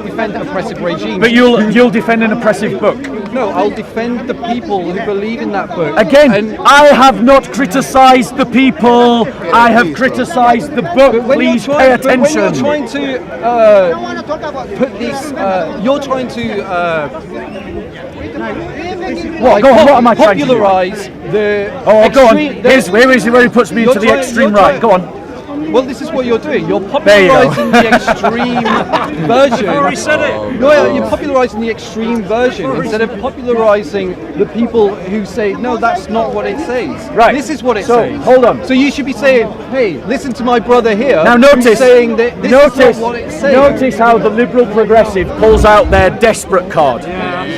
defend oppressive regimes. But you'll defend an oppressive book. No, I'll defend the people who believe in that book. Again, And I have not criticised the people. I have criticised the book. Please pay attention. When you're trying to put this, you're trying to What? Go on. What am I trying to do? popularize the. Oh, go on. extreme- Here's where he puts me You're into the trying- extreme you're right. trying- Go on. Well, this is what you're doing. You're There you go. popularizing the extreme version. already said it. No, you're popularizing the extreme version instead of popularizing the people who say, no, that's not what it says. Right. This is what it So, says. hold on. So you should be saying, hey, listen to my brother here. Now who's notice, saying that this is not what it says. notice how the liberal progressive pulls out their desperate card.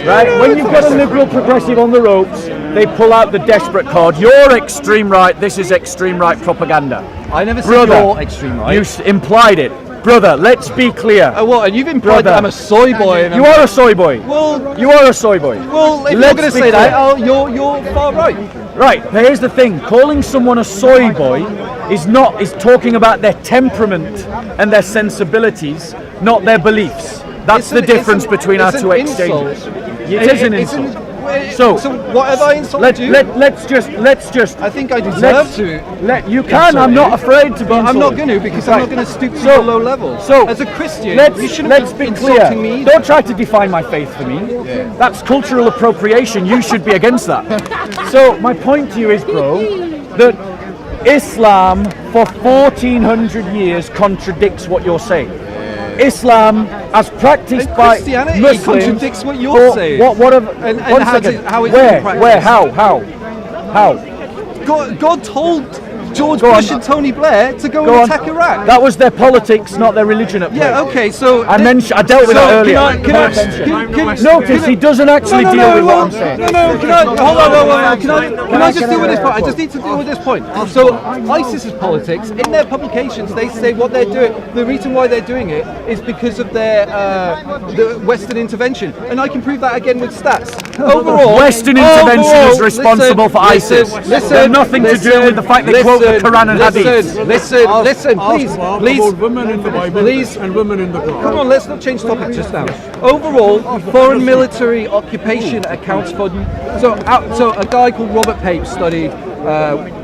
Right? When you've got a liberal progressive on the ropes, they pull out the desperate card. You're extreme right. This is extreme right propaganda. I never said Brother, you're extreme right. You implied it. Brother, let's be clear. What? And you've implied Brother. that I'm a soy boy. And You are a soy boy. Well, You are a soy boy. well, if Let's you're going to be say that, clear. you're far right. Right, but here's the thing. Calling someone a soy boy is talking about their temperament and their sensibilities, not their beliefs. That's the difference between our two exchanges. It is an insult. So what have I insulted you? Let's just. I think I deserve to. You can. I'm not afraid to be. But I'm not going to, because I'm not going to stoop to the low level. So as a Christian, you shouldn't let's be be insulting clear. me. Don't try to define my faith for me. Yeah. That's cultural appropriation. You should be against that. So my point to you is, bro, that Islam for 1400 years contradicts what you're saying. Islam, as practiced by Christianity, Muslims, contradicts what you're saying. What have? And one how second. how it's Where? been practiced. Where? How? God told George Go Bush on. and Tony Blair to go Go and on. attack Iraq. That was their politics, not their religion at play. Yeah, okay, so I dealt with that earlier. Notice he doesn't actually deal with what I'm saying. Can I hold on? Can I just deal with this point? I just need to deal with this point. So ISIS's politics, in their publications, they say what they're doing. The reason why they're doing it is because of their the Western intervention, and I can prove that again with stats. Overall, Western intervention is responsible for ISIS. Listen, They're nothing to do with the fact they quote the Quran and Hadith. Listen, please. About women in the Bible and women in the Quran. Come on, let's not change topic just now. Overall, foreign military occupation accounts for. So a guy called Robert Pape studied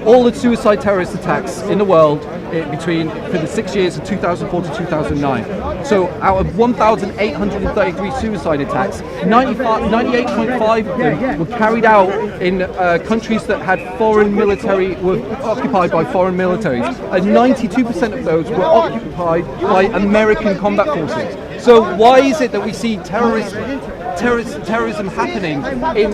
all the suicide terrorist attacks in the world for the 6 years of 2004 to 2009. So out of 1,833 suicide attacks, 98.5 of them were carried out in countries that had were occupied by foreign militaries, and 92% of those were occupied by American combat forces. So why is it that we see terrorism happening in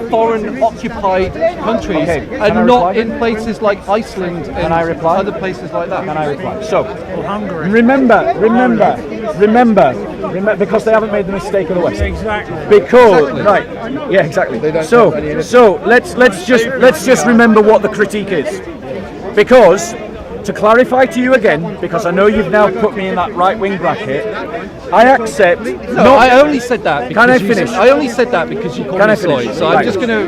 foreign occupied countries and not in places like Iceland and other places like that? Can I reply? So, remember, because they haven't made the mistake of the West. Exactly. Because right, yeah, exactly. So let's just remember what the critique is, because. To clarify to you again, because I know you've now put me in that right-wing bracket, I accept. No, I only said that. Because Can I finish? I only said that because you called me Floyd. So I'm just gonna.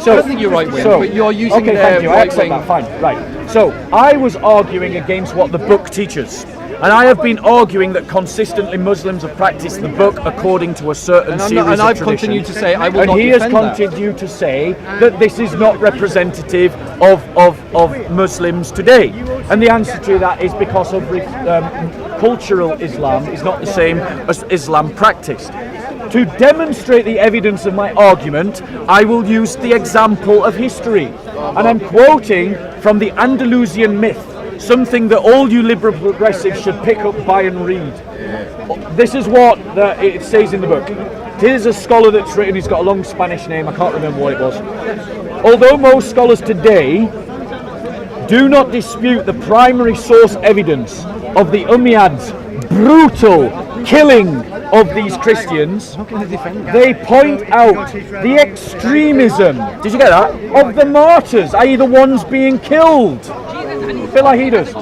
So I don't think you're right-wing, but you're using thank you. I accept right-wing. that. Fine. Right. So I was arguing against what the book teaches. And I have been arguing that consistently Muslims have practiced the book according to a certain series of traditions. And I've continued to say I will not defend that. And he has continued to say that this is not representative of Muslims today. And the answer to that is because of cultural Islam is not the same as Islam practiced. To demonstrate the evidence of my argument, I will use the example of history. And I'm quoting from the Andalusian myth, something that all you liberal progressives should pick up, buy and read. This is what it says in the book. Here's a scholar that's written, he's got a long Spanish name, I can't remember what it was. Although most scholars today do not dispute the primary source evidence of the Umayyads' brutal killing of these Christians, they point out the extremism, did you get that, of the martyrs, i.e. the ones being killed. I feel like he does.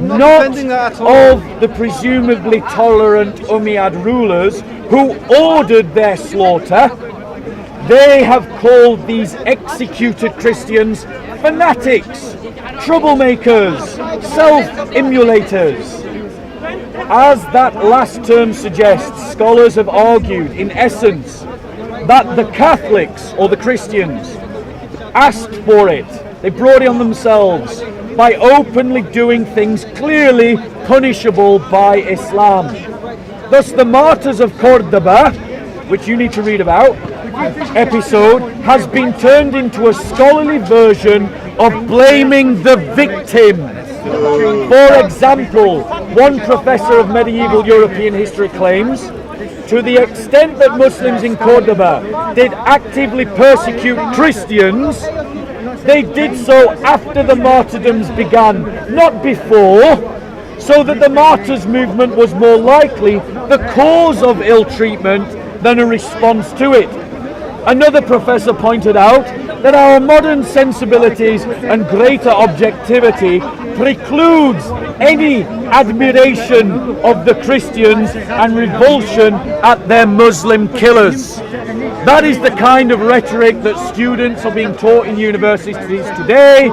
Not of the presumably tolerant Umayyad rulers who ordered their slaughter. They have called these executed Christians fanatics, troublemakers, self-immulators. As that last term suggests, scholars have argued, in essence, that the Catholics, or the Christians, asked for it. They brought it on themselves by openly doing things clearly punishable by Islam. Thus, the martyrs of Cordoba, which you need to read about, episode, has been turned into a scholarly version of blaming the victims. For example, one professor of medieval European history claims, to the extent that Muslims in Cordoba did actively persecute Christians, they did so after the martyrdoms began, not before, so that the martyrs movement was more likely the cause of ill treatment than a response to it. Another professor pointed out that our modern sensibilities and greater objectivity precludes any admiration of the Christians and revulsion at their Muslim killers. That is the kind of rhetoric that students are being taught in universities today.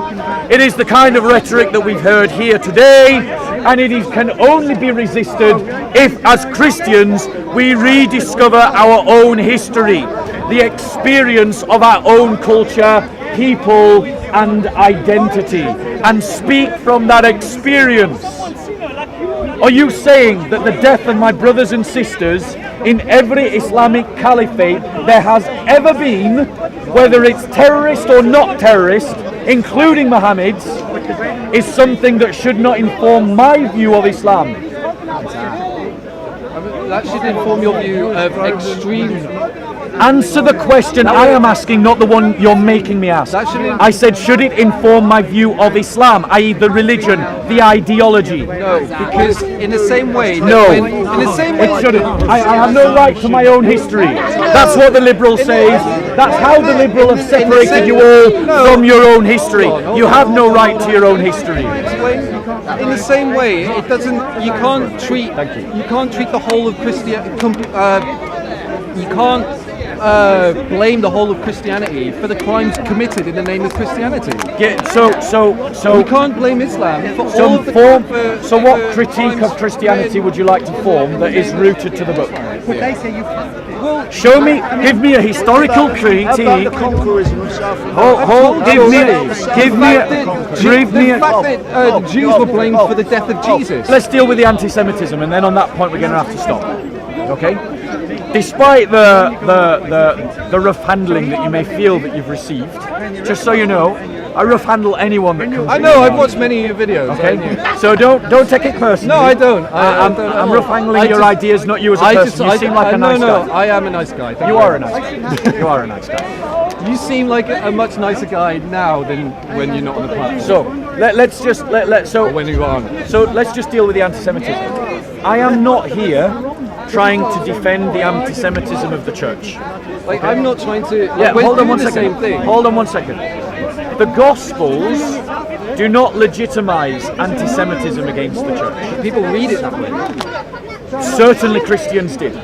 It is the kind of rhetoric that we've heard here today, and can only be resisted if, as Christians, we rediscover our own history, the experience of our own culture, people, and identity, and speak from that experience. Are you saying that the death of my brothers and sisters in every Islamic caliphate there has ever been, whether it's terrorist or not terrorist, including Muhammad's, is something that should not inform my view of Islam? That should inform your view of extreme. Answer the question I am asking, not the one you're making me ask. I said, should it inform my view of Islam, i.e. the religion, the ideology? No, because in the same way... No, in the same way, it shouldn't. I have no right to my own history. That's what the liberal says. That's how the liberal have separated you all from your own history. You have no right to your own history. In the same way, it doesn't... You can't treat the whole of Christianity... you can't blame the whole of Christianity for the crimes committed in the name of Christianity. So you can't blame Islam for all of the So what critique of Christianity would you like to form that is rooted to the book? Show me, give me a historical critique. The conquerors himself. Give me the fact that Jews were blamed for the death of Jesus. Let's deal with the anti-Semitism, and then on that point we're going to have to stop. Okay? Despite the rough handling that you may feel that you've received, just so you know, I rough handle anyone that comes. I know. I've watched many of your videos. Okay, so don't take it personally. No, I don't. I'm rough handling your ideas, not you as a person. You seem like a nice guy. No, I am a nice guy. You are a nice guy. You are a nice guy. You seem like a much nicer guy now than when you're not on the platform. So let's just when you are. So let's just deal with the anti-Semitism. I am not here trying to defend the anti-Semitism of the church. Like, I'm not trying to... hold on one second. Same thing. Hold on one second. The Gospels do not legitimize anti-Semitism against the church. People read it that way. Certainly Christians did.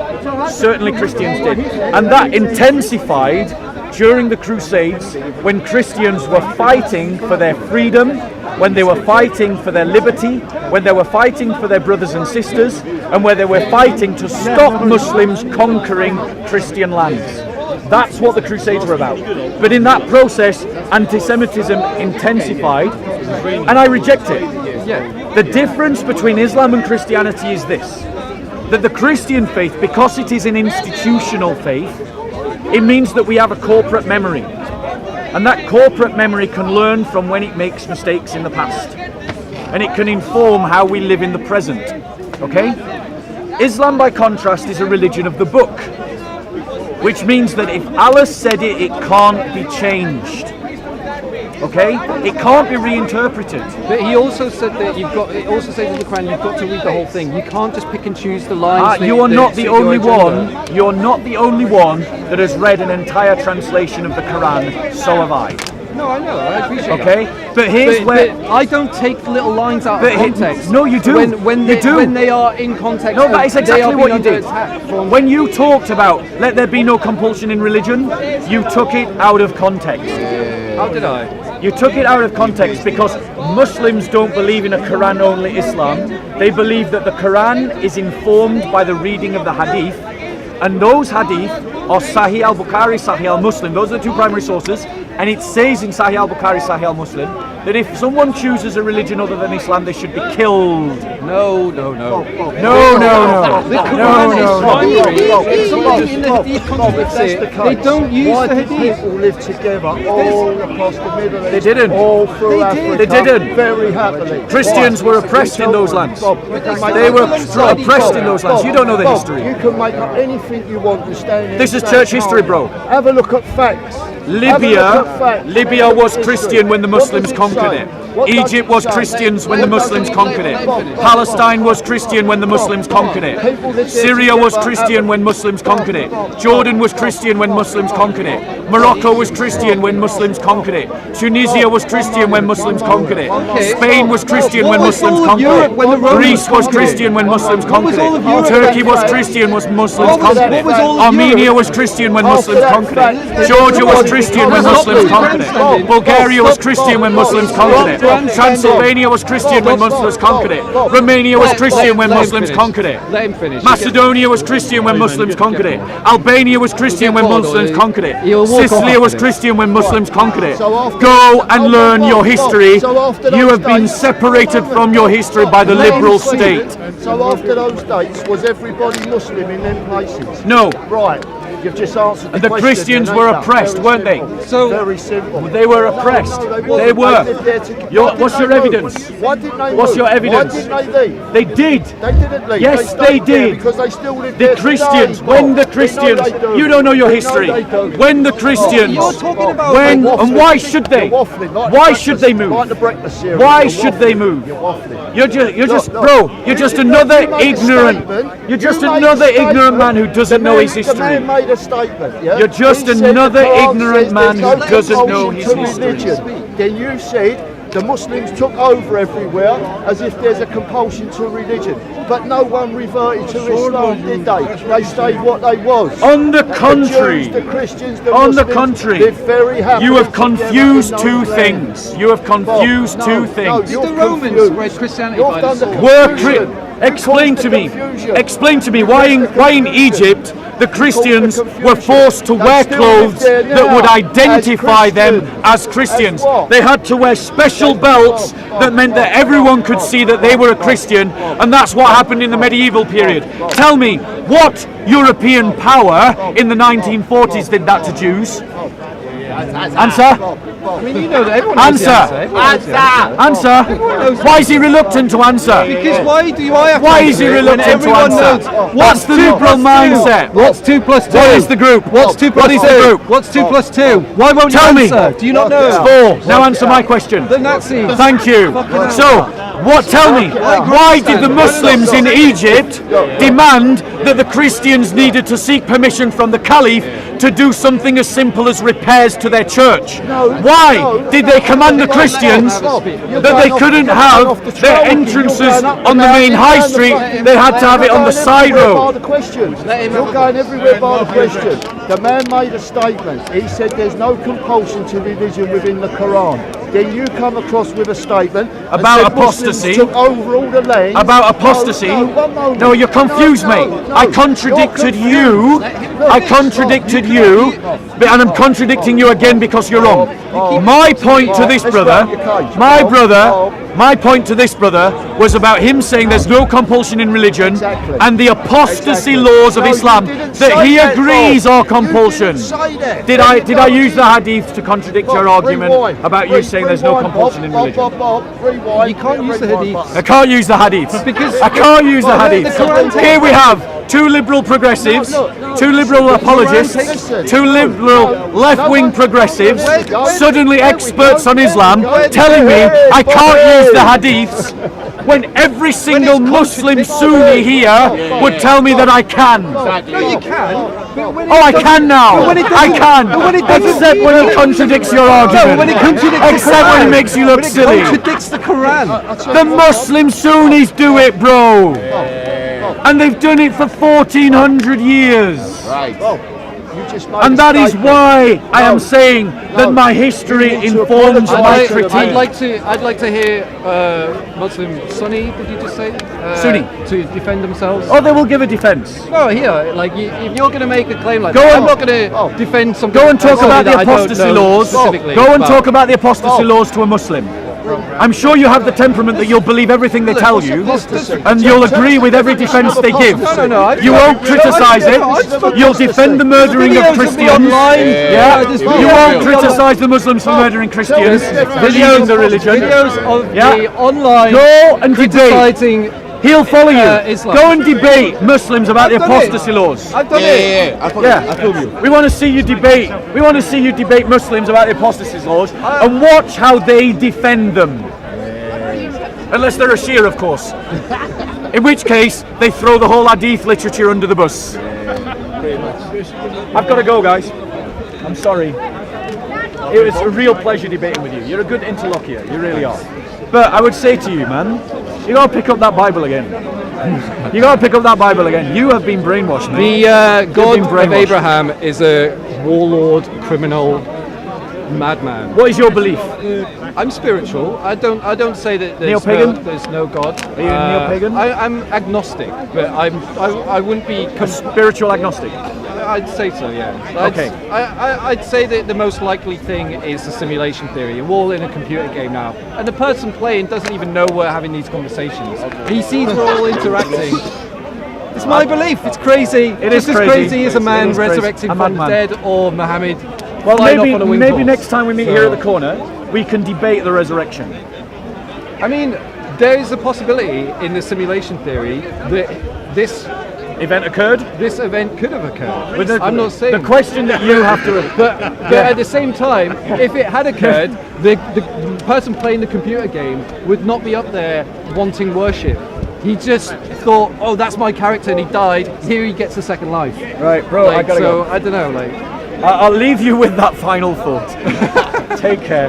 Certainly Christians did. And that intensified during the Crusades, when Christians were fighting for their freedom, when they were fighting for their liberty, when they were fighting for their brothers and sisters, and where they were fighting to stop Muslims conquering Christian lands. That's what the Crusades were about. But in that process, anti-Semitism intensified, and I reject it. The difference between Islam and Christianity is this: that the Christian faith, because it is an institutional faith, it means that we have a corporate memory. And that corporate memory can learn from when it makes mistakes in the past. And it can inform how we live in the present. Okay? Islam, by contrast, is a religion of the book. Which means that if Allah said it, it can't be changed. Okay? It can't be reinterpreted. But he also said that it also says in the Quran you've got to read the whole thing. You can't just pick and choose the lines. You are not the only one. You're not the only one that has read an entire translation of the Quran. So have I. No, I know. I appreciate that. But here's where I don't take little lines out of context. No, you do. When they are in context. No, that is exactly what you did. When you talked about let there be no compulsion in religion, you took it out of context. How did I? You took it out of context because Muslims don't believe in a Quran-only Islam. They believe that the Quran is informed by the reading of the Hadith, and those Hadith are Sahih al-Bukhari, Sahih al-Muslim. Those are the two primary sources, and it says in Sahih al-Bukhari, Sahih al-Muslim that if someone chooses a religion other than Islam, they should be killed. No. If somebody in the Hadith contradicts it, they don't use the Hadith. People live together all across the Middle East. They didn't. All through Africa. They didn't. Very happily. Christians were oppressed in those lands. They were oppressed in those lands. You don't know the history. You can make up anything you want and stand there. This is church history, bro. Have a look at facts. Libya was Christian when the Muslims conquered it. Egypt was Christians when the Muslims conquered it. Palestine was Christian when the Muslims conquered it. Syria was Christian when Muslims conquered it. Jordan was Christian when Muslims conquered it. Morocco was Christian when Muslims conquered it. Tunisia was Christian when Muslims conquered it. Spain was Christian when Muslims conquered it. Greece was Christian when Muslims conquered it. Turkey was Christian when Muslims conquered it. Armenia was Christian when Muslims conquered it. Georgia was Christian when Muslims conquered it. Bulgaria was Christian when Muslims conquered it. Transylvania was Christian when Muslims conquered it. Romania was Christian when Muslims conquered it. Let him finish. Macedonia was Christian when Muslims conquered it. Albania was Christian when Muslims conquered it. Sicily was Christian when Muslims conquered it. Go and learn your history. You have been separated from your history by the liberal state. So after those dates, was everybody Muslim in them places? No. Right. You've just answered And the question, Christians were oppressed, weren't they? So Very simple. They were oppressed. They were. What's your evidence? Why didn't they What's leave? your evidence? Why didn't they leave? They did. They didn't leave. Yes, they they stayed there did. because they still live The there Christians, today. when the We know Christians, they do. you don't know your We history. know they do. When the Christians, You're talking about when You're and waffling. why should they? You're waffling, like Why the should they breakfast- move? Like the breakfast cereal. Why You're should they waffling. move? You're waffling. You're just, Look, bro. You're just you another made a ignorant. statement. You're just You made a another statement. ignorant man who doesn't know his The history. man made a statement. Yeah? You're just He said another the Quran ignorant says man there's who no doesn't know his compulsion to history. religion. Then you said the Muslims took over everywhere as if there's a compulsion to religion, but no one reverted to Islam, did they? They stayed what they was. On the The contrary, Jews, the Christians, the on the Muslims contrary, lived very happily you have together confused in two those things. lands. You have confused No, two no, things. you're Did the Romans confused. spread Christianity You've by done the the sword? Were confusion. explain Because to of the me. confusion. Explain to me why in Egypt the Christians confusion. were forced to They wear still clothes live there that now would as identify them Christians. as Christians. As what? They had to wear special belts that meant that everyone could see that they were a Christian, and that's what happened in the medieval period. Tell me, what European power in the 1940s did that to Jews? Answer. I mean, you know that everyone knows the Answer. answer. Everyone knows the Answer. Why is he reluctant to answer? Because why do I have to Why is answer he it when reluctant to everyone answer? knows? What's the liberal mindset? What's 2 plus 2? What is the group? What's 2 plus What is the 2? group? What's 2 plus 2? Why won't Tell you me. answer? Do you not know? It's 4. Now answer my question. The Nazis. Thank you. So, tell me, why did the Muslims in Egypt demand that the Christians needed to seek permission from the Caliph to do something as simple as repairs to their church? Why did they command the Christians that they couldn't have their entrances on the main high street, they had to have it on the side road? You're going everywhere by the question. The man made a statement. He said there's no compulsion to religion within the Quran. Then you come across with a statement that About said Muslims apostasy. took over all the land. About apostasy? one moment. No, you're confused, mate. I contradicted you. I contradicted you, and I'm contradicting you again because you're wrong. My point to this brother, my point to this brother was about him saying there's no compulsion in religion and the apostasy laws of Islam that he agrees are compulsion. Did I use the hadith to contradict your argument about you saying there's no compulsion in religion? You can't use the hadith. I can't use the hadith. Because- I can't use the Well, hadith. the Quran says- Here we have two liberal progressives, two liberal apologists, two liberal left-wing progressives, suddenly experts on Islam, telling me I can't use the hadiths when every single Muslim Sunni here would tell me that I can. No, you can. But when Oh, I can now. when it I doesn't- can. but when it doesn't- Except when it contradicts your argument. when it contradicts the Except when it Quran. makes you look When it silly. contradicts the Quran. The Muslim Sunnis do it, bro. And they've done it for 1400 years. And that is why I am saying that my history informs my critique. I'd like to hear Muslim Sunni. Did you just say Sunni. to defend themselves? Oh, they will give a defense. No, here, like if you're going to make a claim like Go that, on. I'm not going to defend something. Go and talk about the that I don't apostasy know laws. specifically Go and about. talk about the apostasy laws to a Muslim. I'm sure you have the temperament that you'll believe everything they tell you, and you'll agree with every defence they give. No, You won't criticise it. You'll defend the murdering of Christians. Yeah. You won't criticise the Muslims for murdering Christians, leaving the religion. Videos of Yeah. the online Go and debate. criticising He'll follow you. Islam. Go and debate Muslims about the I've done it. apostasy laws. I've done it. I told you. We want to see you debate. We want to see you debate Muslims about the apostasy laws and watch how they defend them. Unless they're a Shia, of course. In which case, they throw the whole Hadith literature under the bus. I've got to go, guys. I'm sorry. It was a real pleasure debating with you. You're a good interlocutor. You really are. But I would say to you, man, you got to pick up that Bible again. You got to pick up that Bible again. You have been brainwashed, man. The God of brainwashed. Abraham is a warlord, criminal, madman. What is your belief? I'm spiritual. I don't say that Neo-pagan? there's no God. Are you neo-pagan? I'm agnostic, but I wouldn't be. Spiritual agnostic. I'd say so, yeah. Okay. I'd say that the most likely thing is the simulation theory. We're all in a computer game now, and the person playing doesn't even know we're having these conversations. He sees we're all interacting. It's my belief. It's crazy. It is Just as crazy as a man resurrected from the dead, or Muhammad. Well, flying off on a winged maybe horse. next time we meet here at the corner, we can debate the resurrection. I mean, there is a possibility in the simulation theory that this Event occurred. event could have occurred. With the- I'm not saying. the question that you have to. But at the same time, if it had occurred, the person playing the computer game would not be up there wanting worship. He just thought, oh, that's my character, and he died. Here he gets a second life. Right, bro. I gotta so go. I don't know, I'll leave you with that final thought. Take care.